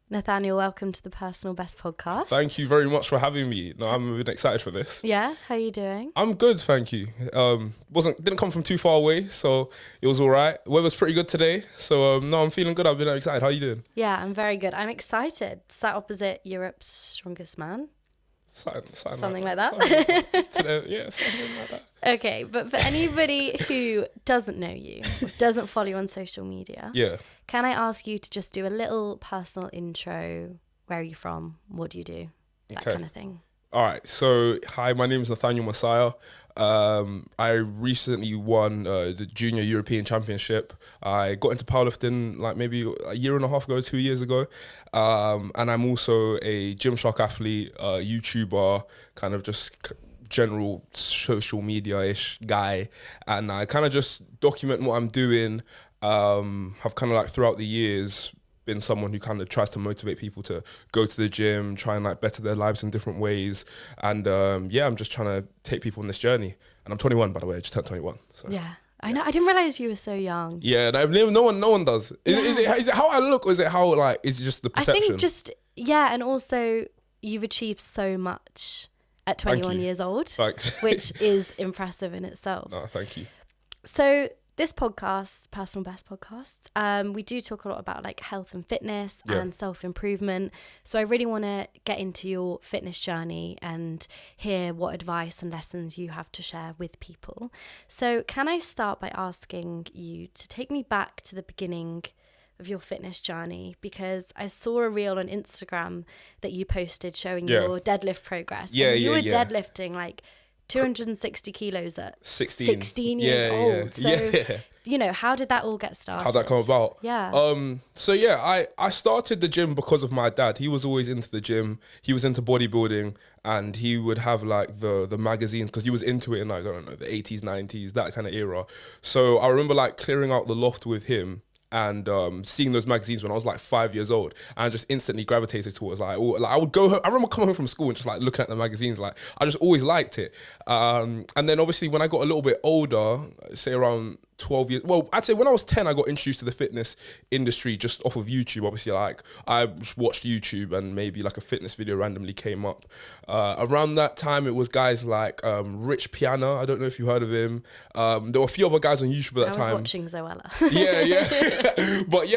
Nathaniel, welcome to the Personal Best podcast. Thank you very much for having me. No, I'm a bit excited for this. Yeah, how are you doing? I'm good, thank you. Didn't come from too far away, so it was all right. Weather's pretty good today, so no, I'm feeling good. I've been excited. How are you doing? Yeah, I'm very good. I'm excited. Sat opposite Europe's strongest man. Something like that. Something like that. Okay, but for anybody who doesn't know you, or doesn't follow you on social media, can I ask you to just do a little personal intro? Where are you from? What do you do? That kind of thing. All right. So, hi, my name is Nathaniel Massiah. I recently won the Junior European Championship. I got into powerlifting like maybe a year and a half ago, 2 years ago. And I'm also a Gymshark athlete, YouTuber, kind of just general social media-ish guy. And I kind of just document what I'm doing. Have kind of like throughout the years been someone who kind of tries to motivate people to go to the gym, try and like better their lives in different ways. And I'm just trying to take people on this journey. And I'm 21, by the way. I just turned 21. So. Yeah. I know. I didn't realize you were so young. Yeah, no one does. Is it how I look, or is it how like is it just the perception? I think and also you've achieved so much at 21 years old, Thanks. which is impressive in itself. Oh, thank you. So this podcast, Personal Best Podcast, we do talk a lot about like health and fitness and self-improvement. So I really want to get into your fitness journey and hear what advice and lessons you have to share with people. So can I start by asking you to take me back to the beginning of your fitness journey, because I saw a reel on Instagram that you posted showing your deadlift progress. You were deadlifting like 260 kilos at 16 years old. So, how did that all get started? How'd that come about? Yeah. I started the gym because of my dad. He was always into the gym. He was into bodybuilding, and he would have like the magazines because he was into it in like, I don't know, the 80s, 90s, that kind of era. So I remember like clearing out the loft with him and seeing those magazines when I was like 5 years old, and I just instantly gravitated towards I would go home. I remember coming home from school and just like looking at the magazines, like I just always liked it. And then obviously when I got a little bit older, say around 12 years, well, I'd say when I was 10, I got introduced to the fitness industry just off of YouTube. Obviously, like I just watched YouTube and maybe like a fitness video randomly came up. Around that time, it was guys like Rich Piana. I don't know if you heard of him. There were a few other guys on YouTube at that time. I was watching Zoella. But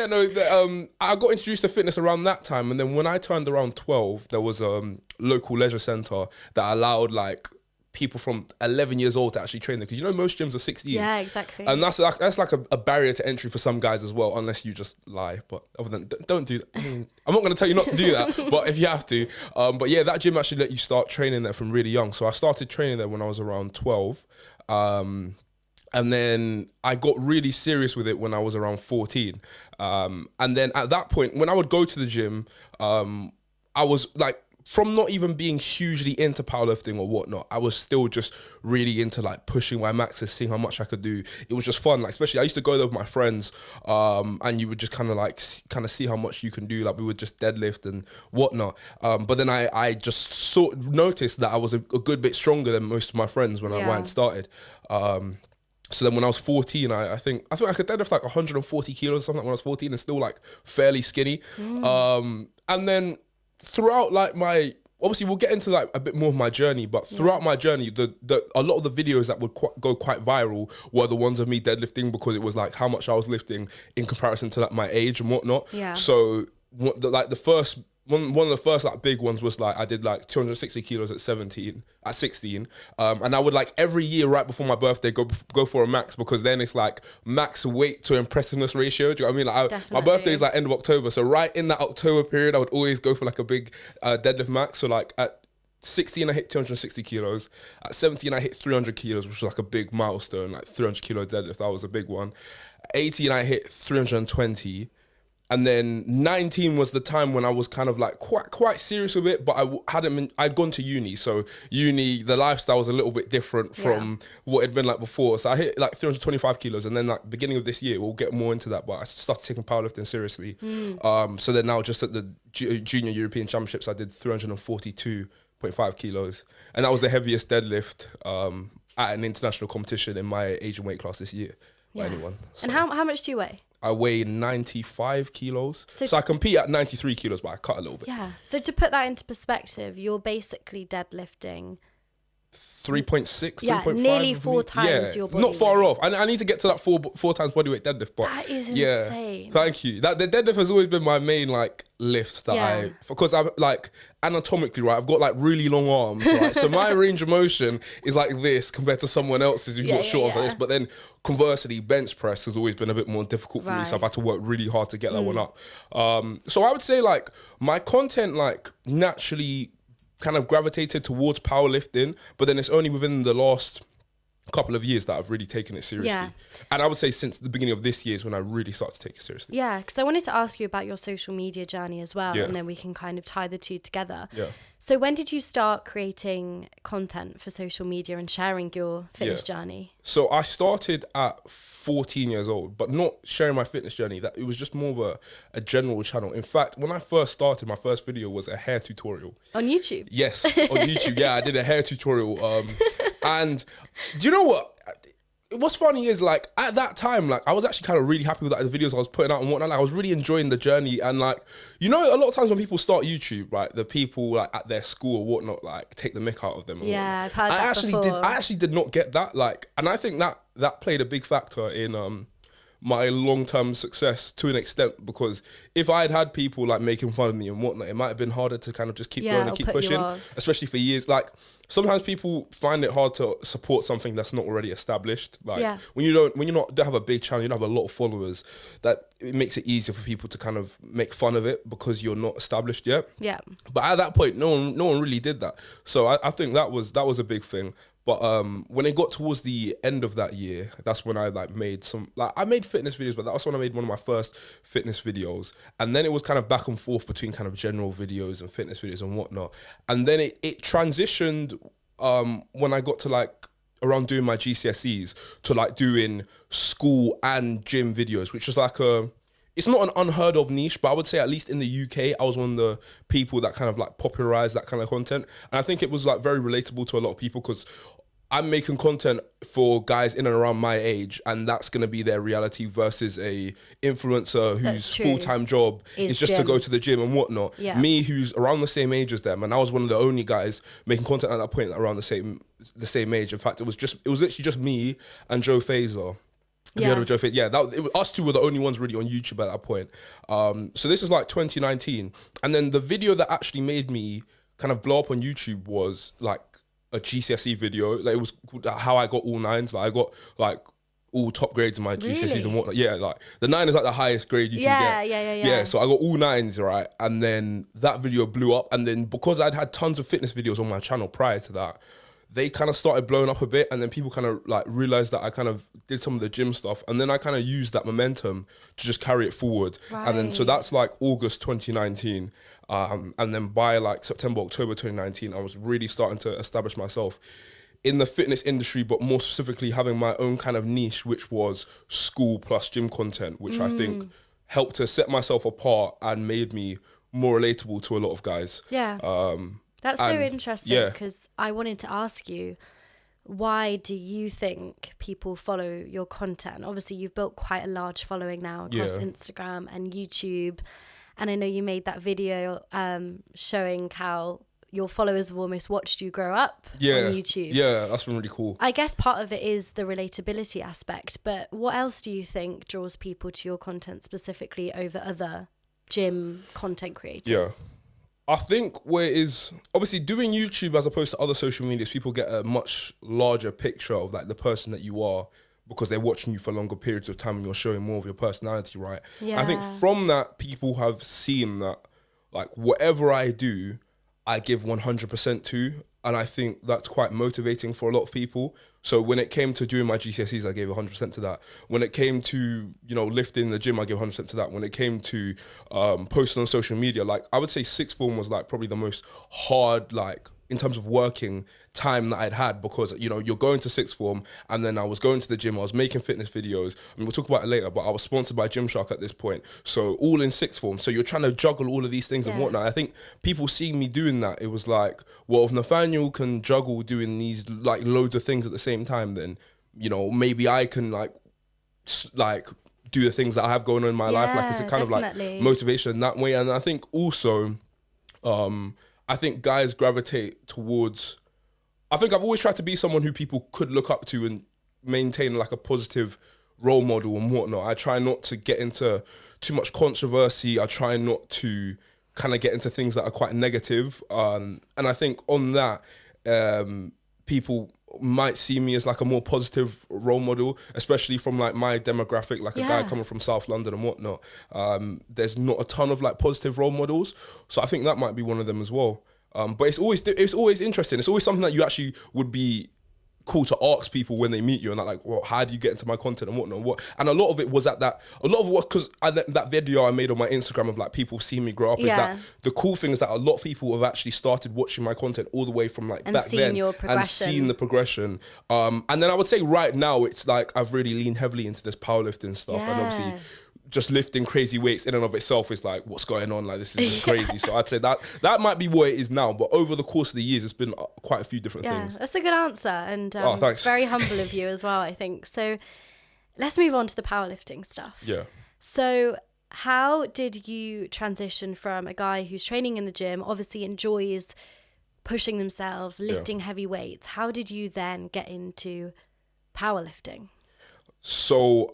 I got introduced to fitness around that time. And then when I turned around 12, there was a local leisure centre that allowed like people from 11 years old to actually train there, because most gyms are 16. Yeah, exactly. And that's like a barrier to entry for some guys as well, unless you just lie. But other than don't do that. I mean, I'm not going to tell you not to do that, but if you have to. That gym actually let you start training there from really young. So I started training there when I was around 12. And then I got really serious with it when I was around 14. And then at that point, when I would go to the gym, I was like, from not even being hugely into powerlifting or whatnot, I was still just really into like pushing my maxes, seeing how much I could do. It was just fun. Like, especially I used to go there with my friends, and you would just kind of see how much you can do. Like we would just deadlift and whatnot. But then I just noticed that I was a good bit stronger than most of my friends when I started. So then when I was 14, I think I could deadlift like 140 kilos or something when I was 14 and still like fairly skinny. And then throughout like obviously we'll get into like a bit more of my journey, but throughout my journey, a lot of the videos that would go quite viral were the ones of me deadlifting, because it was like how much I was lifting in comparison to like my age and whatnot. Yeah. So one of the first like big ones was like I did like 260 kilos at 16, and I would like every year right before my birthday go for a max, because then it's like max weight to impressiveness ratio. Do you know what I mean? Like my birthday is like end of October, so right in that October period, I would always go for like a big deadlift max. So like at 16, I hit 260 kilos. At 17, I hit 300 kilos, which was like a big milestone, like 300 kilo deadlift. That was a big one. At 18, I hit 320. And then 19 was the time when I was kind of like quite serious with it, but I'd gone to uni. So uni, the lifestyle was a little bit different from what it'd been like before. So I hit like 325 kilos, and then like beginning of this year, we'll get more into that, but I started taking powerlifting seriously. So then now just at the Junior European Championships, I did 342.5 kilos. And that was the heaviest deadlift at an international competition in my age and weight class this year by anyone. So. And how much do you weigh? I weigh 95 kilos. So I compete at 93 kilos, but I cut a little bit. Yeah. So to put that into perspective, you're basically deadlifting 3.6, yeah, 3.5. nearly 4 times your body not far weight. off. I need to get to that four times body weight deadlift. But That is yeah, insane. thank you. That the deadlift has always been my main like lift that because I'm like anatomically right. I've got like really long arms, right? So my range of motion is like this compared to someone else's who's got short arms like this. But then conversely, bench press has always been a bit more difficult for me. So I've had to work really hard to get that one up. So I would say like my content like naturally kind of gravitated towards powerlifting, but then it's only within the last couple of years that I've really taken it seriously. Yeah. And I would say since the beginning of this year is when I really started to take it seriously. Yeah, because I wanted to ask you about your social media journey as well, Yeah. and then we can kind of tie the two together. Yeah. So when did you start creating content for social media and sharing your fitness journey? So I started at 14 years old, but not sharing my fitness journey. That it was just more of a general channel. In fact, when I first started, my first video was a hair tutorial. On YouTube? Yes, on YouTube. Yeah, I did a hair tutorial. And do you know what? What's funny is like at that time, like I was actually kind of really happy with like, the videos I was putting out and whatnot. Like I was really enjoying the journey, and like you know, a lot of times when people start YouTube, right, the people like at their school or whatnot, like take the mick out of them. And Yeah, whatnot. I've heard that before. I actually did not get that. Like, and I think that played a big factor in my long-term success to an extent, because if I had people like making fun of me and whatnot, it might have been harder to kind of just keep going and keep pushing, especially for years. Like sometimes people find it hard to support something that's not already established. Like when you don't have a big channel, you don't have a lot of followers, that it makes it easier for people to kind of make fun of it because you're not established yet. Yeah. But at that point, no one really did that. So I think that was a big thing. But when it got towards the end of that year, that's when I like made I made fitness videos, but that was when I made one of my first fitness videos. And then it was kind of back and forth between kind of general videos and fitness videos and whatnot. And then it transitioned when I got to like around doing my GCSEs to like doing school and gym videos, which was like it's not an unheard of niche, but I would say at least in the UK, I was one of the people that kind of like popularized that kind of content. And I think it was like very relatable to a lot of people because I'm making content for guys in and around my age, and that's going to be their reality versus a influencer whose full-time job is just to go to the gym and whatnot. Yeah. Me, who's around the same age as them, and I was one of the only guys making content at that point around the same age. In fact, it was literally just me and Joe Fazer. Yeah, us two were the only ones really on YouTube at that point. So this is like 2019, and then the video that actually made me kind of blow up on YouTube was like a GCSE video. Like it was how I got all nines. Like I got like all top grades in my GCSEs and whatnot. Yeah, like the 9 is like the highest grade you can get. Yeah, so I got all 9s, right? And then that video blew up, and then because I'd had tons of fitness videos on my channel prior to that, they kind of started blowing up a bit, and then people kind of like realized that I kind of did some of the gym stuff, and then I kind of used that momentum to just carry it forward. Right. And then so that's like August 2019, and then by like September, October 2019, I was really starting to establish myself in the fitness industry, but more specifically having my own kind of niche, which was school plus gym content, which I think helped to set myself apart and made me more relatable to a lot of guys. Yeah. That's so interesting, because I wanted to ask you, why do you think people follow your content? Obviously, you've built quite a large following now across Instagram and YouTube. And I know you made that video showing how your followers have almost watched you grow up on YouTube. Yeah, that's been really cool. I guess part of it is the relatability aspect, but what else do you think draws people to your content specifically over other gym content creators? Yeah. I think where it is, obviously doing YouTube as opposed to other social medias, people get a much larger picture of like the person that you are because they're watching you for longer periods of time and you're showing more of your personality, right? Yeah. I think from that, people have seen that like whatever I do, I give 100% to. And I think that's quite motivating for a lot of people. So when it came to doing my GCSEs, I gave 100% to that. When it came to, lifting in the gym, I gave 100% to that. When it came to posting on social media, like I would say sixth form was like probably the most hard, like in terms of working time that I'd had, because, you're going to sixth form and then I was going to the gym, I was making fitness videos. I mean, we'll talk about it later, but I was sponsored by Gymshark at this point. So all in sixth form. So you're trying to juggle all of these things and whatnot. I think people seeing me doing that, it was like, well, if Nathaniel can juggle doing these like loads of things at the same time, then, maybe I can like do the things that I have going on in my life. Like, it's a kind of like motivation that way. And I think also, I think guys gravitate towards, I think I've always tried to be someone who people could look up to and maintain like a positive role model and whatnot. I try not to get into too much controversy. I try not to kind of get into things that are quite negative. And I think on that, people might see me as like a more positive role model, especially from like my demographic, like a guy coming from South London and whatnot. There's not a ton of like positive role models. So I think that might be one of them as well. But it's always interesting. It's always something that you actually would be cool to ask people when they meet you, and like, well, how do you get into my content and whatnot? And a lot of it was because that video I made on my Instagram of like people seeing me grow up, is that the cool thing is that a lot of people have actually started watching my content all the way from like and back then and seen the progression. And then I would say right now it's like I've really leaned heavily into this powerlifting stuff, and obviously just lifting crazy weights in and of itself is like, what's going on? Like, this is just crazy. So I'd say that might be what it is now. But over the course of the years, it's been quite a few different things. That's a good answer. And it's very humble of you as well, I think. So let's move on to the powerlifting stuff. Yeah. So how did you transition from a guy who's training in the gym, obviously enjoys pushing themselves, lifting heavy weights? How did you then get into powerlifting? So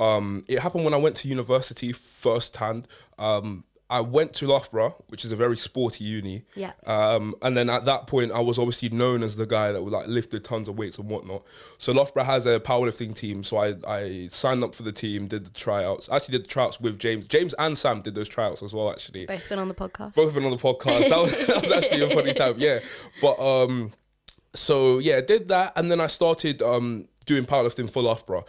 it happened when I went to university firsthand. I went to Loughborough, which is a very sporty uni. Yeah. And then at that point, I was obviously known as the guy that would like lifted tons of weights and whatnot. So Loughborough has a powerlifting team. So I signed up for the team, did the tryouts. I actually did the tryouts with James. James and Sam did those tryouts as well, actually. Both been on the podcast. That was actually a funny time, yeah. But so yeah, did that, and then I started doing powerlifting for Loughborough.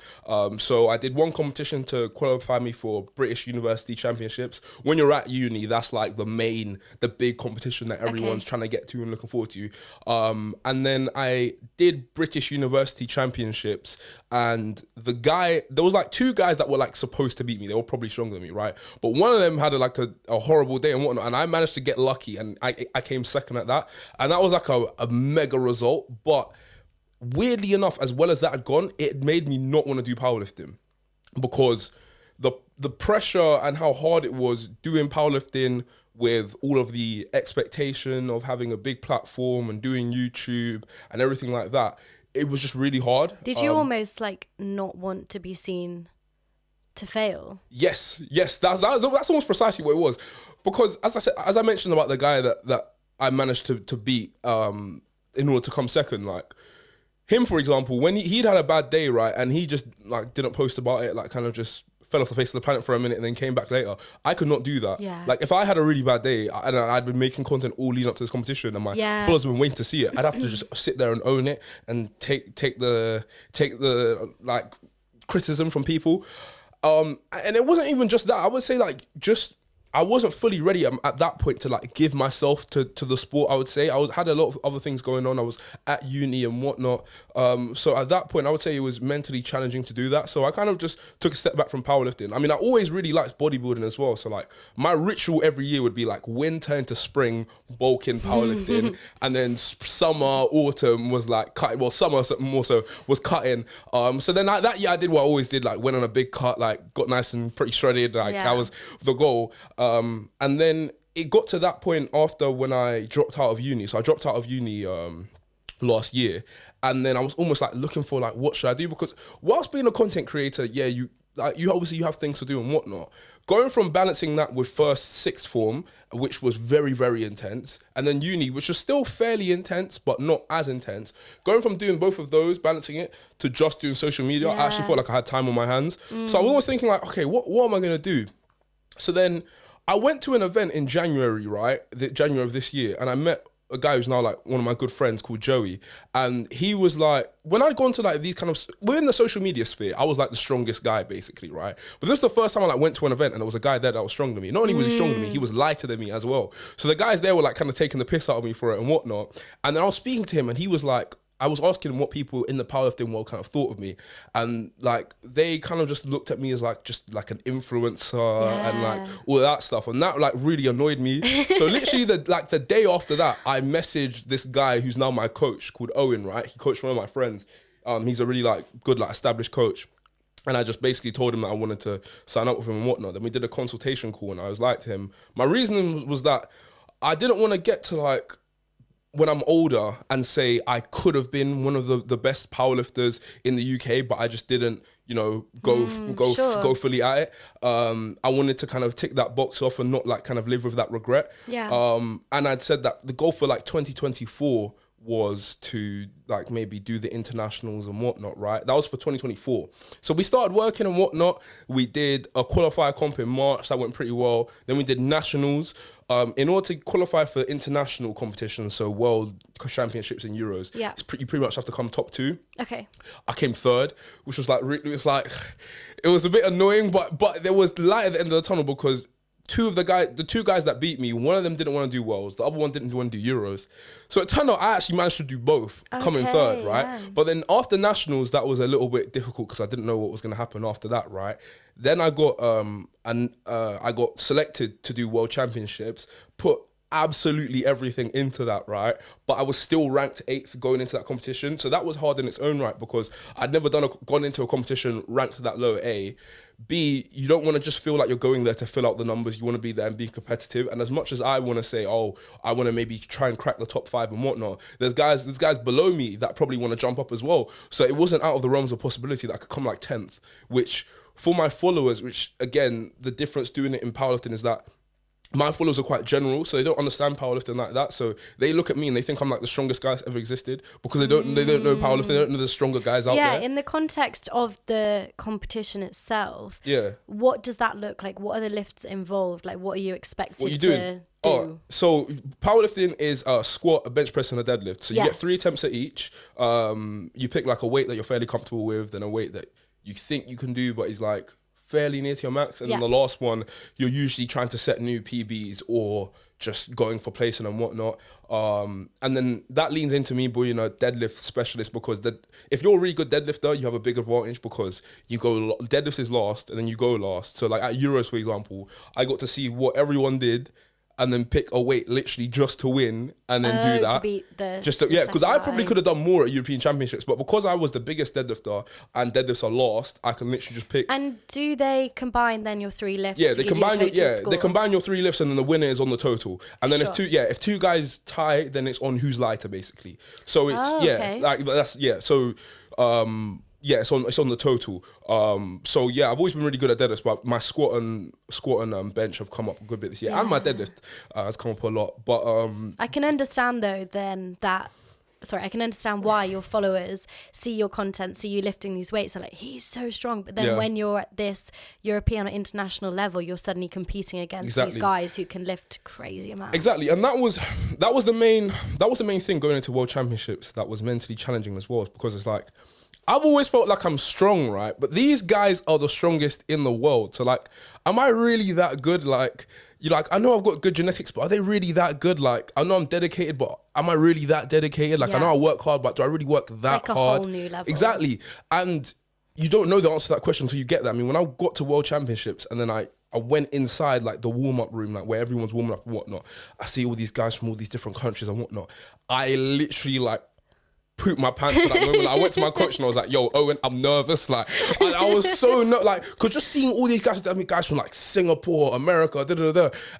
So I did one competition to qualify me for British University Championships. When you're at uni, that's like the big competition that everyone's trying to get to and looking forward to. And then I did British University Championships, and there was like two guys that were like supposed to beat me. They were probably stronger than me, right? But one of them had a horrible day and whatnot, and I managed to get lucky, and I came second at that. And that was like a mega result, but weirdly enough, as well as that had gone, it made me not want to do powerlifting, because the pressure and how hard it was doing powerlifting with all of the expectation of having a big platform and doing YouTube and everything like that. It was just really hard. Did you almost like not want to be seen to fail? Yes. That's almost precisely what it was. Because as I mentioned about the guy that I managed to beat in order to come second, like, him, for example, when he'd had a bad day, right, and he just like didn't post about it, like kind of just fell off the face of the planet for a minute and then came back later. I could not do that. Yeah. Like, if I had a really bad day and I'd been making content all leading up to this competition and my followers have been waiting to see it, I'd have to just sit there and own it and take the like criticism from people. And it wasn't even just that. I would say like I wasn't fully ready at that point to like give myself to the sport. I would say I had a lot of other things going on. I was at uni and whatnot. So at that point, I would say it was mentally challenging to do that. So I kind of just took a step back from powerlifting. I mean, I always really liked bodybuilding as well. So like my ritual every year would be like winter into spring, bulking, powerlifting, and then summer, autumn was like cutting. Well, summer more so was cutting. So then that year I did what I always did, like went on a big cut, like got nice and pretty shredded. Like that was the goal. And then it got to that point after when I dropped out of uni. So I dropped out of uni last year, and then I was almost like looking for like, what should I do? Because whilst being a content creator, you obviously you have things to do and whatnot. Going from balancing that with first sixth form, which was very, very intense, and then uni, which was still fairly intense, but not as intense. Going from doing both of those, balancing it, to just doing social media, I actually felt like I had time on my hands. So I was always thinking like, okay, what am I going to do? So then I went to an event in January, right? January of this year, and I met a guy who's now like one of my good friends called Joey. And he was like, when I'd gone to like these kind of, within the social media sphere, I was like the strongest guy basically, right? But this was the first time I like went to an event and there was a guy there that was stronger than me. Not only was he stronger than me, he was lighter than me as well. So the guys there were like kind of taking the piss out of me for it and whatnot. And then I was speaking to him and he was like, I was asking him what people in the powerlifting world kind of thought of me, and like they kind of just looked at me as like just like an influencer and like all that stuff, and that like really annoyed me. So literally the day after that, I messaged this guy who's now my coach called Owen. Right, he coached one of my friends. He's a really like good like established coach. And I just basically told him that I wanted to sign up with him and whatnot. Then we did a consultation call, and I was like to him, my reasoning was that I didn't want to get to like when I'm older and say I could have been one of the best powerlifters in the UK, but I just didn't, go fully at it. I wanted to kind of tick that box off and not like kind of live with that regret. Yeah. And I'd said that the goal for like 2024 was to like maybe do the internationals and whatnot, right? That was for 2024. So we started working and whatnot. We did a qualifier comp in March. That went pretty well. Then we did nationals. In order to qualify for international competitions, so world championships and Euros, you pretty much have to come top 2. Okay. I came 3rd, which was like, it was a bit annoying, but there was light at the end of the tunnel because the two guys that beat me, one of them didn't want to do Worlds, the other one didn't want to do Euros. So it turned out I actually managed to do both, coming 3rd, right? Yeah. But then after nationals, that was a little bit difficult because I didn't know what was going to happen after that, right? Then I got I got selected to do World Championships, put absolutely everything into that, right? But I was still ranked 8th going into that competition. So that was hard in its own right because I'd never gone into a competition ranked that low, A. B, you don't want to just feel like you're going there to fill out the numbers. You want to be there and be competitive. And as much as I want to say, oh, I want to maybe try and crack the top 5 and whatnot, there's guys below me that probably want to jump up as well. So it wasn't out of the realms of possibility that I could come like 10th, which for my followers, which again, the difference doing it in powerlifting is that my followers are quite general, so they don't understand powerlifting like that. So they look at me and they think I'm like the strongest guy that's ever existed because they don't know powerlifting. They don't know the stronger guys out there. Yeah, in the context of the competition itself. Yeah. What does that look like? What are the lifts involved? Like, what are you expected to do? Oh, so powerlifting is a squat, a bench press, and a deadlift. So you get 3 attempts at each. You pick like a weight that you're fairly comfortable with, then a weight that you think you can do, but is like fairly near to your max, and then the last one you're usually trying to set new PBs or just going for placing and whatnot, and then that leans into me being a deadlift specialist because if you're a really good deadlifter, you have a big advantage because you go deadlift is last and then you go last. So like at Euros, for example, I got to see what everyone did and then pick a weight literally just to win and then do that. To beat the because I probably could have done more at European Championships, but because I was the biggest deadlifter and deadlifts are last, I can literally just pick. And do they combine then your 3 lifts? Yeah, they combine they combine your 3 lifts and then the winner is on the total. And then if two guys tie, then it's on who's lighter basically. So it's it's on the total. So yeah, I've always been really good at deadlifts, but my squat and bench have come up a good bit this year, and my deadlift has come up a lot. But I can understand though then that. Sorry, I can understand why your followers see your content, see you lifting these weights, they're like, he's so strong. But then when you're at this European or international level, you're suddenly competing against these guys who can lift crazy amounts. Exactly, and that was the main thing going into World Championships that was mentally challenging as well, because it's like, I've always felt like I'm strong, right? But these guys are the strongest in the world. So like, am I really that good? Like, I know I've got good genetics, but are they really that good? Like, I know I'm dedicated, but am I really that dedicated? Like, I know I work hard, but do I really work that hard? Like a whole new level. Exactly. And you don't know the answer to that question until you get there. I mean, when I got to World Championships and then I went inside like the warm-up room, like where everyone's warming up and whatnot, I see all these guys from all these different countries and whatnot. I literally like pooped my pants at that moment. Like, I went to my coach and I was like, yo, Owen, I'm nervous. Like, I was so because just seeing all these guys from like Singapore, America,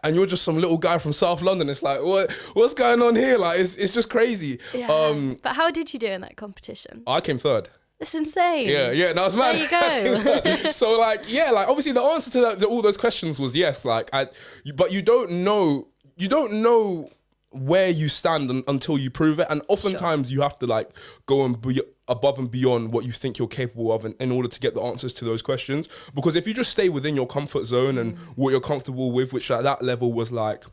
and you're just some little guy from South London. It's like, what's going on here? Like, it's just crazy. Yeah. But how did you do in that competition? I came 3rd. That's insane. Yeah, no, it's mad. There you go. So like, obviously the answer to all those questions was yes. Like, but you don't know where you stand until you prove it, and oftentimes you have to like go and be above and beyond what you think you're capable of in order to get the answers to those questions. Because if you just stay within your comfort zone and what you're comfortable with, which at that level was like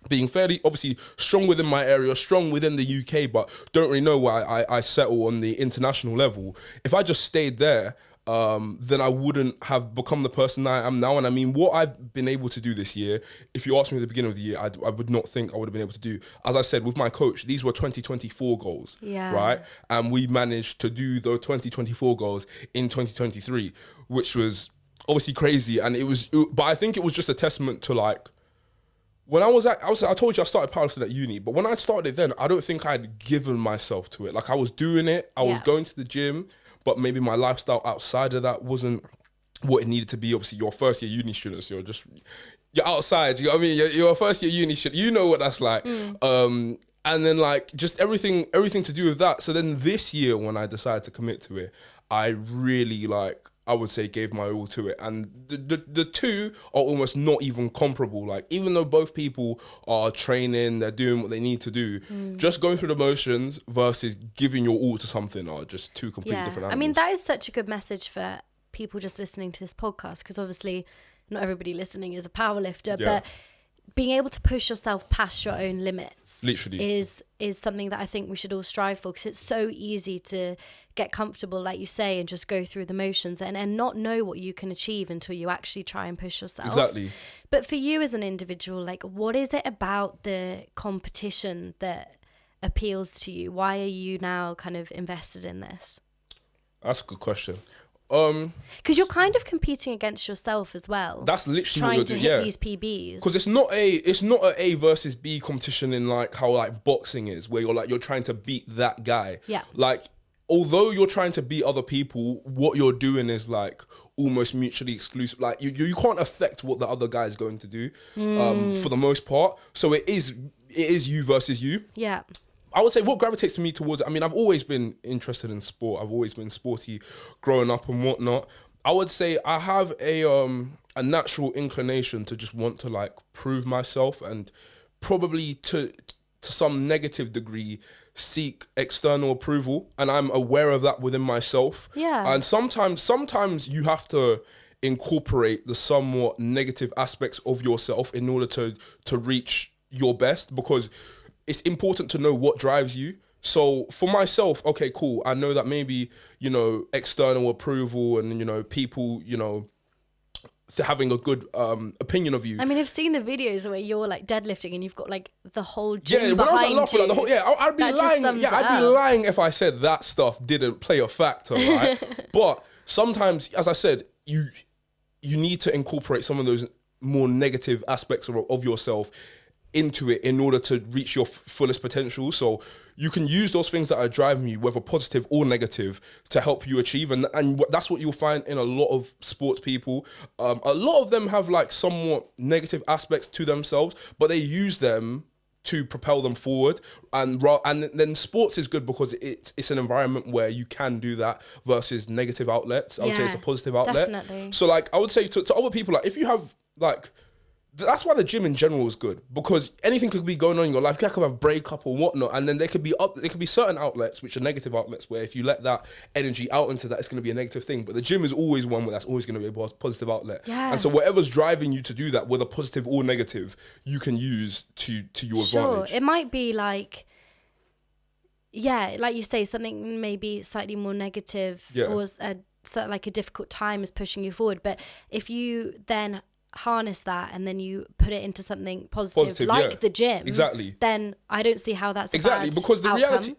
being fairly obviously strong within my area, strong within the UK, but don't really know why I settle on the international level. If I just stayed there, then I wouldn't have become the person I am now. And I mean, what I've been able to do this year, if you asked me at the beginning of the year, I would not think I would have been able to do. As I said, with my coach, these were 2024 goals, right? And we managed to do the 2024 goals in 2023, which was obviously crazy. And but I think it was just a testament to like, when I told you I started powerlifting at uni, but when I started then, I don't think I'd given myself to it. Like, I was doing it, I was going to the gym, but maybe my lifestyle outside of that wasn't what it needed to be. Obviously, you're a first year uni student, so you're outside. You know what I mean? You're a first year uni student. You know what that's like. And then like just everything to do with that. So then this year when I decided to commit to it, I really like, I would say, gave my all to it. And the two are almost not even comparable. Like, even though both people are training, they're doing what they need to do, just going through the motions versus giving your all to something are just two completely different animals. I mean, that is such a good message for people just listening to this podcast, because obviously not everybody listening is a powerlifter, but being able to push yourself past your own limits literally is something that I think we should all strive for, because it's so easy to get comfortable, like you say, and just go through the motions and not know what you can achieve until you actually try and push yourself. Exactly. But for you as an individual, like, what is it about the competition that appeals to you? Why are you now kind of invested in this? That's a good question. Because you're kind of competing against yourself as well. That's literally trying what to you're doing. hit these PBs. Because it's not a A versus B competition in like how like boxing is, where you're trying to beat that guy. Yeah. Like, although you're trying to beat other people, what you're doing is like almost mutually exclusive. Like you can't affect what the other guy is going to do, for the most part. So it is you versus you. Yeah. I would say what gravitates to me towards it, I mean, I've always been interested in sport. I've always been sporty growing up and whatnot. I would say I have a natural inclination to just want to like prove myself, and probably to some negative degree seek external approval. And I'm aware of that within myself. Yeah. And sometimes you have to incorporate the somewhat negative aspects of yourself in order to reach your best, because it's important to know what drives you. So for myself, okay, cool. I know that maybe, external approval and, people, having a good opinion of you. I mean, I've seen the videos where you're like deadlifting and you've got like the whole gym when I was behind at Loughborough, you. like, I'd be lying. I'd be lying if I said that stuff didn't play a factor, right? But sometimes, as I said, you need to incorporate some of those more negative aspects of yourself into it in order to reach your fullest potential. So you can use those things that are driving you, whether positive or negative, to help you achieve. And that's what you'll find in a lot of sports people. A lot of them have like somewhat negative aspects to themselves, but they use them to propel them forward. And then sports is good because it's an environment where you can do that versus negative outlets. I would say it's a positive outlet. Definitely. So like I would say to other people, like if you have like, that's why the gym in general is good, because anything could be going on in your life. You could have a breakup or whatnot, and then there could be certain outlets which are negative outlets where if you let that energy out into that, it's going to be a negative thing. But the gym is always one where that's always going to be a positive outlet. Yeah. And so whatever's driving you to do that, whether positive or negative, you can use to your advantage. Sure, it might be like, like you say, something maybe slightly more negative or like a difficult time is pushing you forward. But if you then harness that and then you put it into something positive like the gym, then I don't see how that's a bad because the outcome.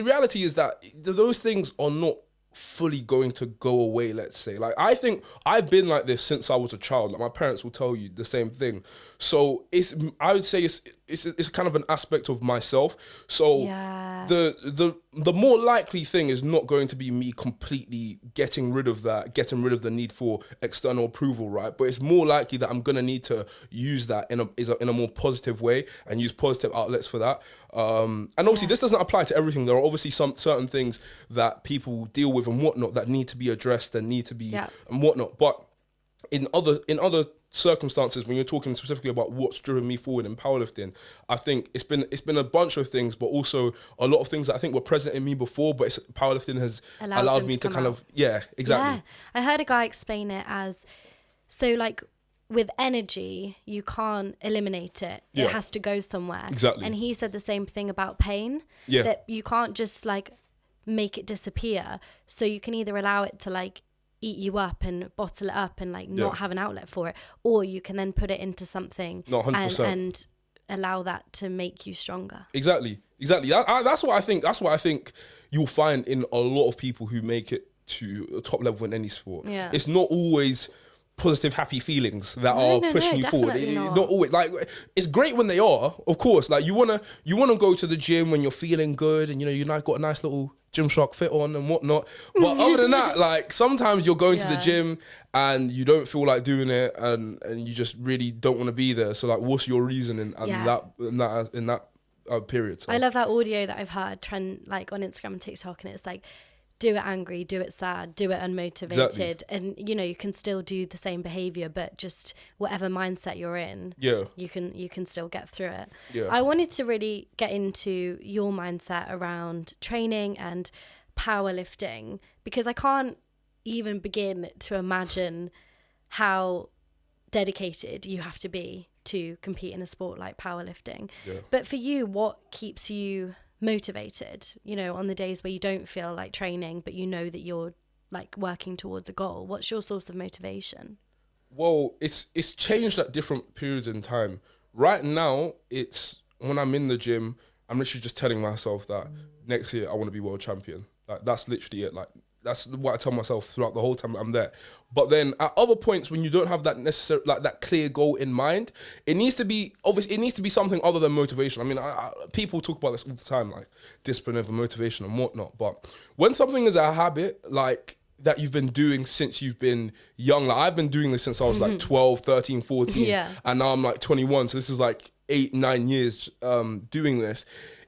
reality is that those things are not fully going to go away, let's say. Like, I think I've been like this since I was a child. Like, my parents will tell you the same thing. So I would say it's kind of an aspect of myself. So the more likely thing is not going to be me completely getting rid of the need for external approval, right? But it's more likely that I'm gonna need to use that in a more positive way and use positive outlets for that. And obviously this doesn't apply to everything. There are obviously some certain things that people deal with and whatnot that need to be addressed and need to be and whatnot. But in other circumstances, when you're talking specifically about what's driven me forward in powerlifting, I think it's been a bunch of things, but also a lot of things that I think were present in me before, but powerlifting has allowed me to kind of exactly. I heard a guy explain it as, so like with energy, you can't eliminate it. It has to go somewhere. Exactly. And he said the same thing about pain. Yeah. That you can't just like make it disappear. So you can either allow it to like eat you up and bottle it up and like not have an outlet for it, or you can then put it into something and allow that to make you stronger. Exactly. That's what I think you'll find in a lot of people who make it to a top level in any sport. Yeah. It's not always positive, happy feelings that are pushing you forward. Not always. Like, it's great when they are, of course. Like, you wanna go to the gym when you're feeling good and you got a nice little Gymshark fit on and whatnot. But other than that, like sometimes you're going to the gym and you don't feel like doing it, and you just really don't want to be there. So like, what's your reasoning in that period? So. I love that audio that I've heard trend like on Instagram and TikTok, and it's like, do it angry, do it sad, do it unmotivated. And you know, you can still do the same behavior, but just whatever mindset you're in, you can still get through it. I wanted to really get into your mindset around training and powerlifting, because I can't even begin to imagine how dedicated you have to be to compete in a sport like powerlifting. But for you, what keeps you motivated, you know, on the days where you don't feel like training but you know that you're like working towards a goal? What's your source of motivation? Well, it's changed at different periods in time. Right now, it's when I'm in the gym, I'm literally just telling myself that next year I want to be world champion. Like that's literally it. Like that's what I tell myself throughout the whole time I'm there. But then at other points when you don't have that necessary, like that clear goal in mind, it needs to be something other than motivation. I mean, people talk about this all the time, like discipline over motivation and whatnot. But when something is a habit, like that you've been doing since you've been young, like I've been doing this since I was like 12, 13, 14, and now I'm like 21. So this is like 8-9 years doing this.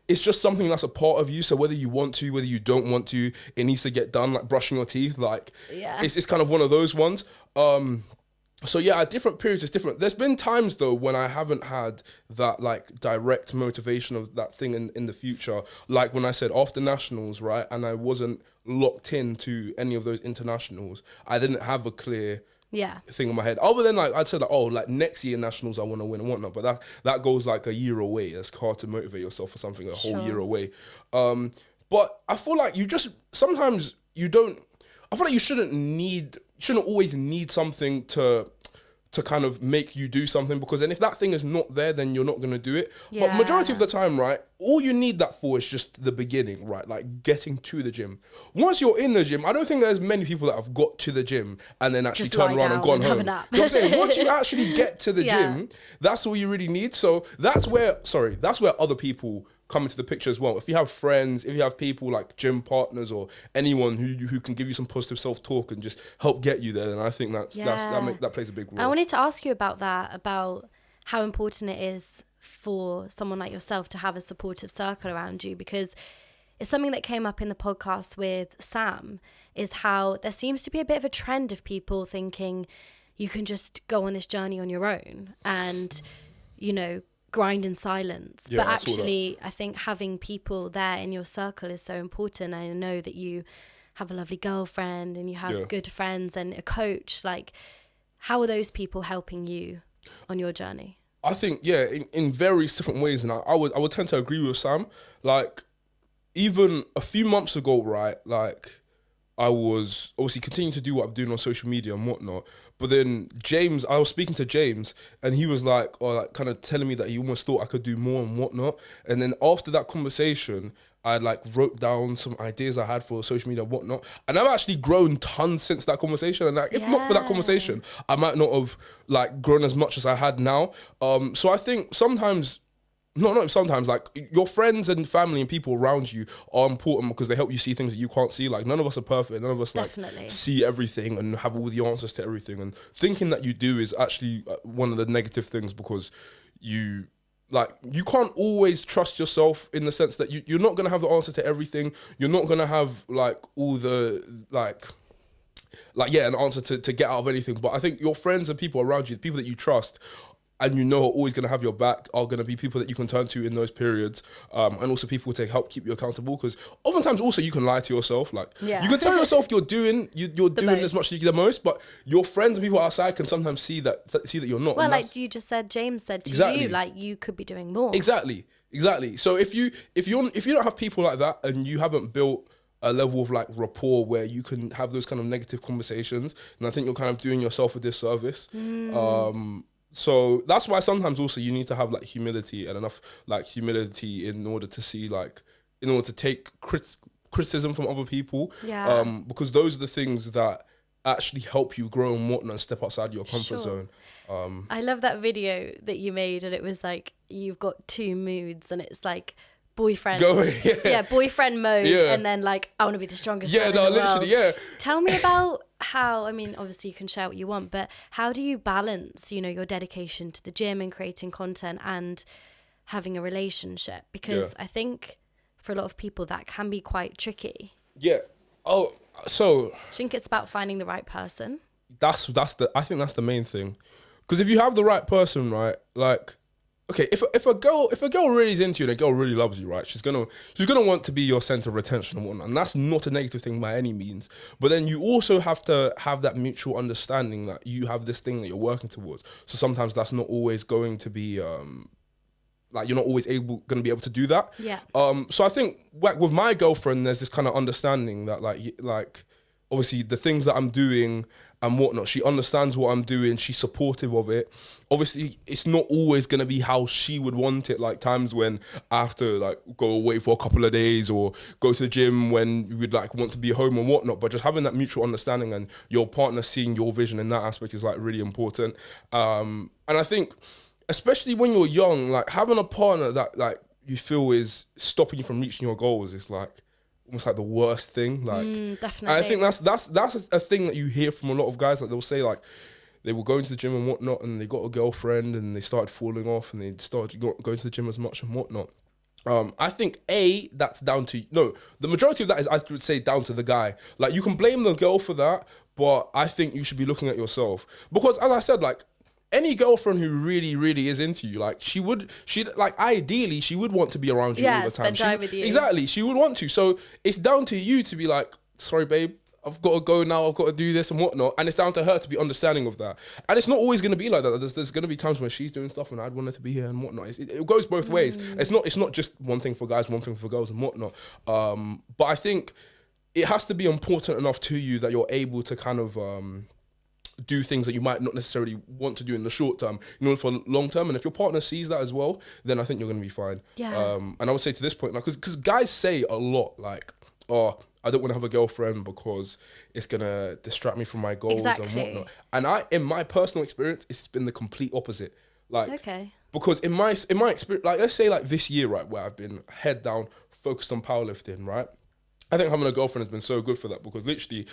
It's just something that's a part of you. So whether you want to, whether you don't want to, it needs to get done, like brushing your teeth. Like, it's kind of one of those ones. So yeah, at different periods, it's different. There's been times though when I haven't had that like direct motivation of that thing in the future. Like when I said after nationals, right? And I wasn't locked into any of those internationals. I didn't have a clear thing in my head. Other than like I'd say like, oh, like next year nationals I want to win and whatnot, but that goes like a year away. It's hard to motivate yourself for something a whole year away. But I feel like you just sometimes you don't. I feel like you shouldn't always need something to kind of make you do something, because then if that thing is not there, then you're not going to do it. But majority of the time, right, all you need that for is just the beginning, right? Like getting to the gym. Once you're in the gym, I don't think there's many people that have got to the gym and then actually turn around and gone home. You know what I'm saying? Once you actually get to the gym, that's all you really need. So that's where other people come into the picture as well. If you have friends, if you have people like gym partners or anyone who can give you some positive self-talk and just help get you there, then I think that plays a big role. I wanted to ask you about that, about how important it is for someone like yourself to have a supportive circle around you, because it's something that came up in the podcast with Sam, is how there seems to be a bit of a trend of people thinking you can just go on this journey on your own and, you know, grind in silence. But actually, I think having people there in your circle is so important. I know that you have a lovely girlfriend and you have good friends and a coach. Like, how are those people helping you on your journey? I think, in various different ways. And I would tend to agree with Sam. Like, even a few months ago, right, like, I was obviously continuing to do what I'm doing on social media and whatnot. But then I was speaking to James and he was like kind of telling me that he almost thought I could do more and whatnot. And then after that conversation, I like wrote down some ideas I had for social media and whatnot. And I've actually grown tons since that conversation. And like, if not for that conversation, I might not have like grown as much as I had now. So I think sometimes, not sometimes, like your friends and family and people around you are important because they help you see things that you can't see. Like none of us are perfect. None of us like see everything and have all the answers to everything. And thinking that you do is actually one of the negative things, because you can't always trust yourself in the sense that you're not going to have the answer to everything. You're not going to have like all the an answer to get out of anything. But I think your friends and people around you, the people that you trust and you know are always going to have your back, are going to be people that you can turn to in those periods, and also people to help keep you accountable, because oftentimes also you can lie to yourself. Like you can tell yourself you're doing as much as you the most, but your friends and people outside can sometimes see that you're not. Well, like you just said, James said to you, like you could be doing more. Exactly. So if you don't have people like that and you haven't built a level of like rapport where you can have those kind of negative conversations, and I think you're kind of doing yourself a disservice. So that's why sometimes also you need to have like humility and enough like humility in order to take criticism from other people. Because those are the things that actually help you grow and whatnot and step outside your comfort zone. I love that video that you made, and it was like you've got two moods, and it's like boyfriend. Boyfriend mode, and then like, I want to be the strongest man in the world. Tell me about how, I mean, obviously you can share what you want, but how do you balance, you know, your dedication to the gym and creating content and having a relationship? Because I think for a lot of people that can be quite tricky. So I think it's about finding the right person. I think that's the main thing. Because if you have the right person, right, like, okay, if a girl really is into you and a girl really loves you, right, she's gonna want to be your center of attention and whatnot, and that's not a negative thing by any means. But then you also have to have that mutual understanding that you have this thing that you're working towards. So sometimes that's not always going to be like, you're not always going to be able to do that. Yeah. So I think like with my girlfriend, there's this kind of understanding that like obviously the things that I'm doing and whatnot, she understands what I'm doing, she's supportive of it. Obviously, it's not always going to be how she would want it, like times when I have to like go away for a couple of days or go to the gym when we'd like want to be home and whatnot, but just having that mutual understanding and your partner seeing your vision in that aspect is like really important. And I think, especially when you're young, like having a partner that like you feel is stopping you from reaching your goals is like almost like the worst thing. Like, definitely. I think that's a thing that you hear from a lot of guys. Like they'll say like they were going to the gym and whatnot, and they got a girlfriend, and they started falling off, and they started going to the gym as much and whatnot. I think that's down to the majority of that is, I would say, down to the guy. Like you can blame the girl for that, but I think you should be looking at yourself, because as I said, like, any girlfriend who really, really is into you, like ideally she would want to be around you all the time. Spend time with you. Exactly, she would want to. So it's down to you to be like, sorry, babe, I've got to go now. I've got to do this and whatnot. And it's down to her to be understanding of that. And it's not always going to be like that. There's going to be times where she's doing stuff and I'd want her to be here and whatnot. It goes both ways. It's not just one thing for guys, one thing for girls and whatnot. But I think it has to be important enough to you that you're able to kind of do things that you might not necessarily want to do in the short term, in order for long term. And if your partner sees that as well, then I think you're going to be fine. Yeah. And I would say to this point, like, because guys say a lot, like, oh, I don't want to have a girlfriend because it's going to distract me from my goals and whatnot. And in my personal experience, it's been the complete opposite. Like, because in my experience, like, let's say like this year, right, where I've been head down, focused on powerlifting, right? I think having a girlfriend has been so good for that, because literally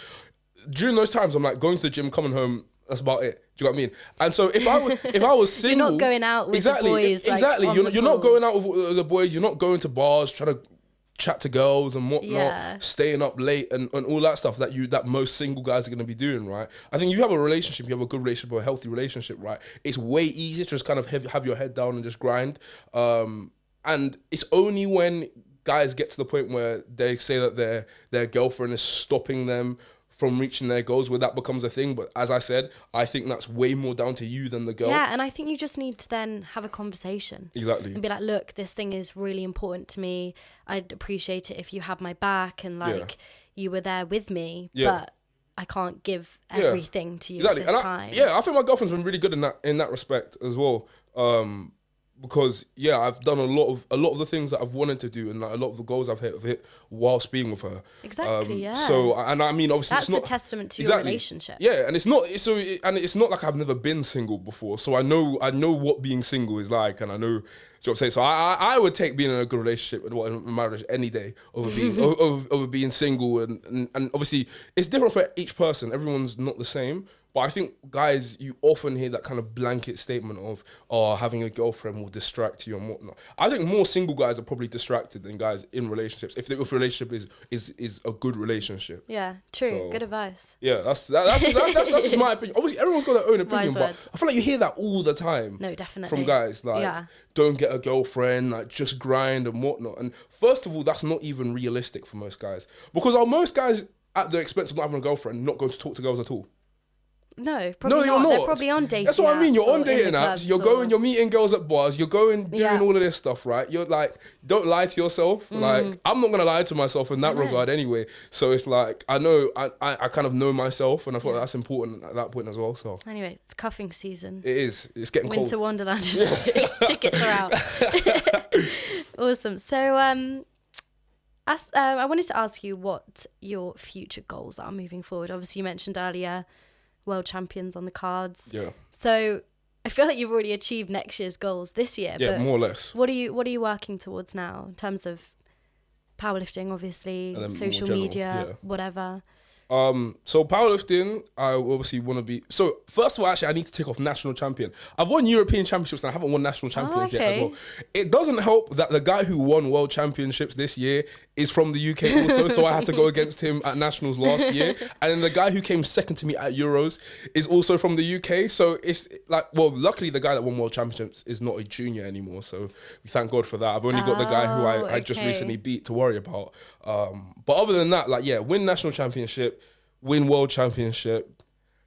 during those times, I'm like going to the gym, coming home. That's about it. Do you know what I mean? And so if I was single, you're not going out with the boys. Exactly. Like, you're not going out with the boys. You're not going to bars, trying to chat to girls and whatnot, staying up late and all that stuff that most single guys are going to be doing, right? I think if you have a relationship, you have a good relationship or a healthy relationship, right? It's way easier to just kind of have your head down and just grind. And it's only when guys get to the point where they say that their girlfriend is stopping them from reaching their goals, where that becomes a thing. But as I said, I think that's way more down to you than the girl. Yeah, and I think you just need to then have a conversation. Exactly. And be like, look, this thing is really important to me. I'd appreciate it if you had my back and like you were there with me, but I can't give everything to you at this time. I think my girlfriend's been really good in that respect as well. Because I've done a lot of the things that I've wanted to do, and like, a lot of the goals I've hit whilst being with her. Exactly. So, and I mean, obviously, that's it's not a testament to your relationship. Yeah, and it's not like I've never been single before. So I know what being single is like, and I know. Do you know what I'm saying? So I would take being in a good relationship in marriage any day over being over being single, and obviously it's different for each person. Everyone's not the same. But I think, guys, you often hear that kind of blanket statement of, oh, having a girlfriend will distract you and whatnot. I think more single guys are probably distracted than guys in relationships, if the relationship is a good relationship. Yeah, true. So, good advice. Yeah, that's just my opinion. Obviously, everyone's got their own opinion, but I feel like you hear that all the time. No, definitely. From guys, like, don't get a girlfriend, like, just grind and whatnot. And first of all, that's not even realistic for most guys. Because are most guys, at the expense of not having a girlfriend, not going to talk to girls at all? No, probably not. They're probably on dating apps. That's what I mean. You're on dating apps. You're meeting girls at bars. You're doing all of this stuff, right? You're like, don't lie to yourself. Like, I'm not going to lie to myself in that regard anyway. So it's like, I know, I kind of know myself, and I thought that's important at that point as well. So anyway, it's cuffing season. It is. It's getting cold. Winter Wonderland is tickets are out. Awesome. So, I wanted to ask you what your future goals are moving forward. Obviously, you mentioned earlier, world champions on the cards. So I feel like you've already achieved next year's goals this year. Yeah, but more or less. What are you working towards now in terms of powerlifting, obviously, social media, whatever? So powerlifting, I obviously want to be. So first of all, actually, I need to take off national champion. I've won European championships and I haven't won national champions yet as well. It doesn't help that the guy who won world championships this year is from the UK also, so I had to go against him at nationals last year. And then the guy who came second to me at Euros is also from the UK. So it's like, well, luckily the guy that won world championships is not a junior anymore. So we thank God for that. I've only got the guy who I just recently beat to worry about. But other than that, like, yeah, win national championship, win world championship,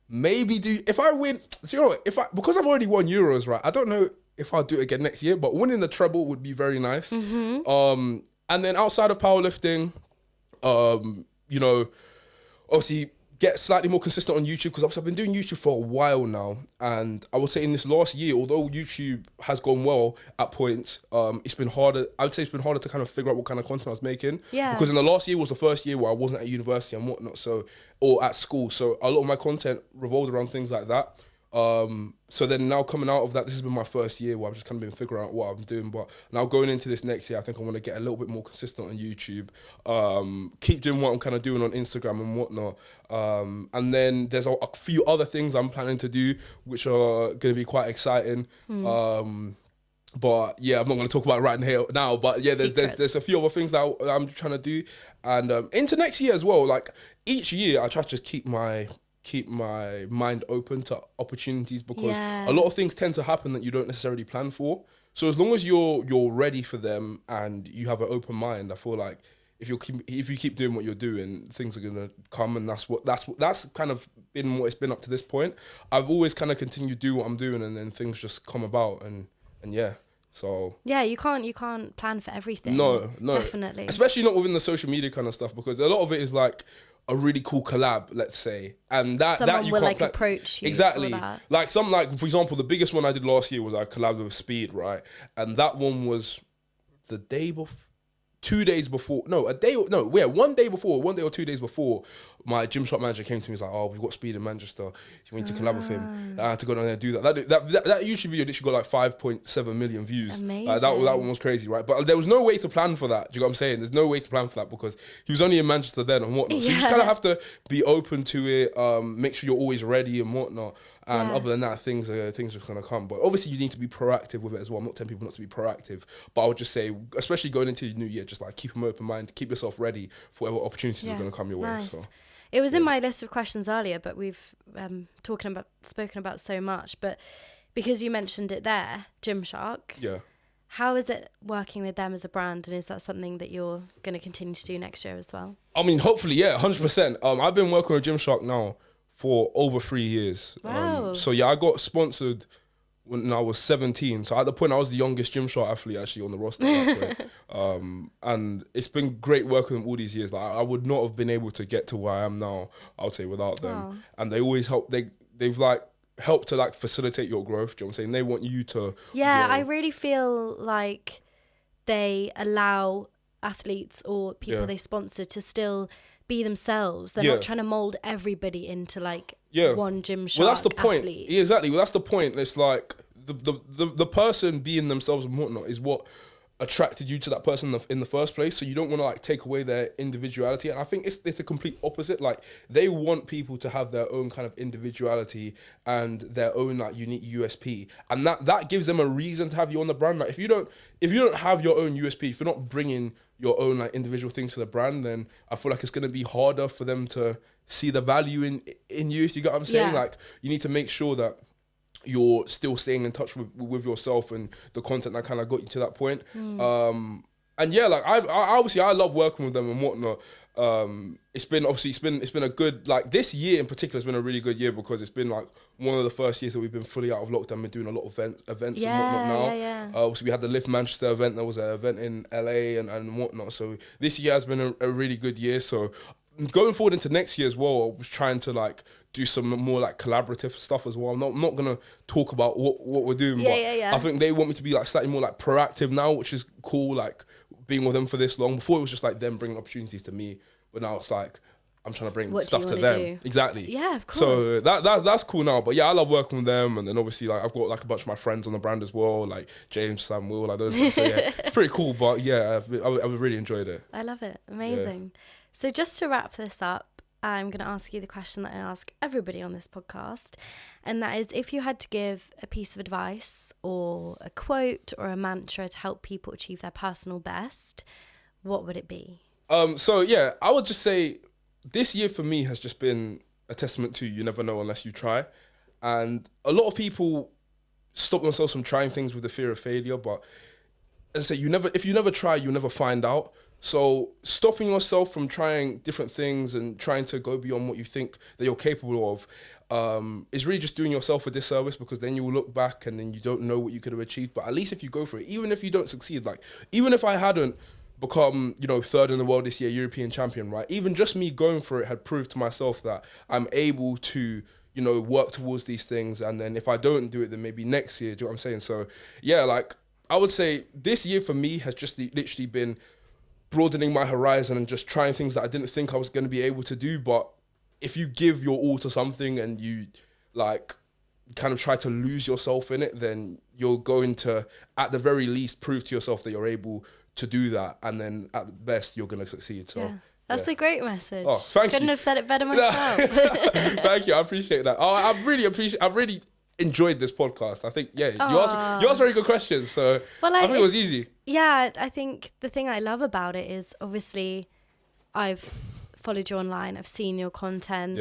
maybe if I win, you know, because I've already won Euros, right? I don't know if I'll do it again next year, but winning the treble would be very nice. Mm-hmm. And then outside of powerlifting, you know, obviously get slightly more consistent on YouTube, because I've been doing YouTube for a while now, and I would say in this last year, although YouTube has gone well at points, it's been harder. I would say it's been harder to kind of figure out what kind of content I was making. Yeah. Because in the last year was the first year where I wasn't at university and whatnot, or at school, so a lot of my content revolved around things like that. So then now coming out of that, this has been my first year where I've just kind of been figuring out what I'm doing. But now going into this next year, I think I want to get a little bit more consistent on YouTube, keep doing what I'm kind of doing on Instagram and whatnot. And then there's a few other things I'm planning to do, which are going to be quite exciting. But yeah, I'm not going to talk about it right now. But yeah, there's a few other things that I'm trying to do. And into next year as well, like each year I try to just keep my mind open to opportunities, because a lot of things tend to happen that you don't necessarily plan for. So as long as you're ready for them and you have an open mind, I feel like if you keep doing what you're doing, things are gonna come. And that's kind of been what it's been up to this point. I've always kind of continued to do what I'm doing, and then things just come about, and yeah. So yeah, you can't plan for everything. No, definitely, especially not within the social media kind of stuff, because a lot of it is like a really cool collab, let's say, and that you will can't approach you exactly. For that. Like for example, the biggest one I did last year was I collabed with Speed, right? And that one was the day before. 2 days before, one day or 2 days before, my Gymshark manager came to me. He's like, "Oh, we've got Speed in Manchester. You need to collab with him." I had to go down there and do that. That YouTube video literally got like 5.7 million views. Amazing. Like that one was crazy, right? But there was no way to plan for that. Do you know what I'm saying? There's no way to plan for that because he was only in Manchester then and whatnot. So you just kind of have to be open to it. Make sure you're always ready and whatnot. And other than that, things are going to come. But obviously, you need to be proactive with it as well. I'm not telling people not to be proactive, but I would just say, especially going into the new year, just like keep an open mind, keep yourself ready for whatever opportunities are going to come your way. So it was in my list of questions earlier, but we've spoken about so much. But because you mentioned it there, Gymshark. Yeah. How is it working with them as a brand, and is that something that you're going to continue to do next year as well? I mean, hopefully, yeah, 100%. I've been working with Gymshark now for over 3 years. Wow. So yeah, I got sponsored when I was 17. So at the point, I was the youngest Gymshark athlete actually on the roster at that point. And it's been great working with them all these years. Like I would not have been able to get to where I am now, I would say, without them. Wow. And they always help. They've like helped to like facilitate your growth. Do you know what I'm saying? They want you to grow. I really feel like they allow athletes or people they sponsor to still be themselves. They're not trying to mold everybody into like one Gymshark. Well, that's the point. Athletes. Yeah, exactly. Well, that's the point. It's like the person being themselves and whatnot is what attracted you to that person in the first place. So you don't want to like take away their individuality. And I think it's the complete opposite. Like they want people to have their own kind of individuality and their own like unique USP, and that gives them a reason to have you on the brand. Like if you don't have your own USP, if you're not bringing your own like individual things to the brand, then I feel like it's going to be harder for them to see the value in you, if you get what I'm saying. Like you need to make sure that you're still staying in touch with yourself and the content that kind of got you to that point. And yeah, like I love working with them and whatnot. It's been a good, like this year in particular has been a really good year because it's been like one of the first years that we've been fully out of lockdown. We're doing a lot of events and whatnot now. So we had the Lift Manchester event. There was an event in LA and whatnot. So this year has been a really good year. So going forward into next year as well, I was trying to like do some more like collaborative stuff as well. I'm not gonna talk about what we're doing, but I think they want me to be like slightly more like proactive now, which is cool. Like being with them for this long. Before it was just like them bringing opportunities to me, but now it's like I'm trying to bring What stuff do to you wanna them. do? Exactly. Yeah, of course. So that's cool now. But yeah, I love working with them, and then obviously like I've got like a bunch of my friends on the brand as well, like James, Sam, Will, like those guys. So yeah, it's pretty cool. But yeah, I've really enjoyed it. I love it. Amazing. Yeah. So just to wrap this up, I'm going to ask you the question that I ask everybody on this podcast, and that is, if you had to give a piece of advice or a quote or a mantra to help people achieve their personal best, what would it be? So yeah, I would just say this year for me has just been a testament to you never know unless you try. And a lot of people stop themselves from trying things with the fear of failure. But as I say, if you never try, you never find out. So stopping yourself from trying different things and trying to go beyond what you think that you're capable of is really just doing yourself a disservice, because then you will look back and then you don't know what you could have achieved. But at least if you go for it, even if you don't succeed, like even if I hadn't become, third in the world this year, European champion, right? Even just me going for it had proved to myself that I'm able to, work towards these things. And then if I don't do it, then maybe next year, do you know what I'm saying? So yeah, like I would say this year for me has just literally been broadening my horizon and just trying things that I didn't think I was going to be able to do. But if you give your all to something and you like kind of try to lose yourself in it, then you're going to, at the very least, prove to yourself that you're able to do that, and then at the best you're going to succeed. So yeah. That's a great message. Oh, thank Couldn't you. have said it better myself. Thank you, I appreciate that. I've really enjoyed this podcast. I think you asked very good questions, so I think it was easy. Yeah, I think the thing I love about it is obviously I've followed you online, I've seen your content,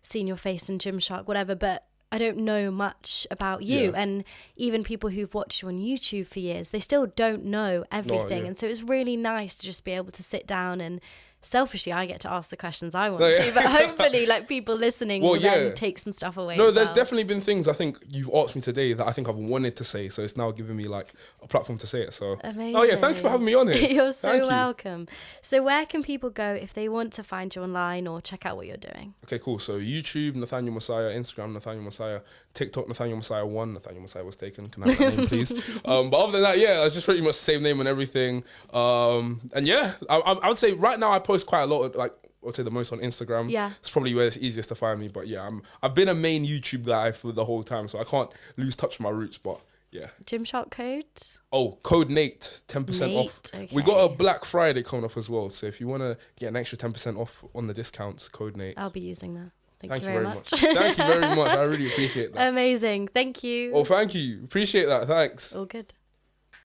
seen your face in Gymshark, whatever, but I don't know much about you. Yeah. And even people who've watched you on YouTube for years, they still don't know everything. No, and so it's really nice to just be able to sit down and selfishly, I get to ask the questions I want to, but hopefully like people listening will then take some stuff away. No, there's definitely been things I think you've asked me today that I think I've wanted to say, so it's now giving me like a platform to say it. So amazing. Oh yeah, thank you for having me on here. You're so welcome. So where can people go if they want to find you online or check out what you're doing? Okay, cool. So YouTube, Nathaniel Massiah, Instagram, Nathaniel Massiah, TikTok, Nathaniel Massiah 1, Nathaniel Massiah was taken. Can I have that name, please? But other than that, it's just pretty much the same name and everything. And yeah, I would say right now I post quite a lot of, like, I would say the most on Instagram. Yeah. It's probably where it's easiest to find me. But yeah, I've been a main YouTube guy for the whole time, so I can't lose touch with my roots. But yeah. Gymshark code? Oh, code Nate, 10% off. Okay. We got a Black Friday coming up as well. So if you want to get an extra 10% off on the discounts, code Nate. I'll be using that. Thank you very much. Thank you very much. I really appreciate that. Amazing. Thank you. Oh, thank you. Appreciate that. Thanks. All good.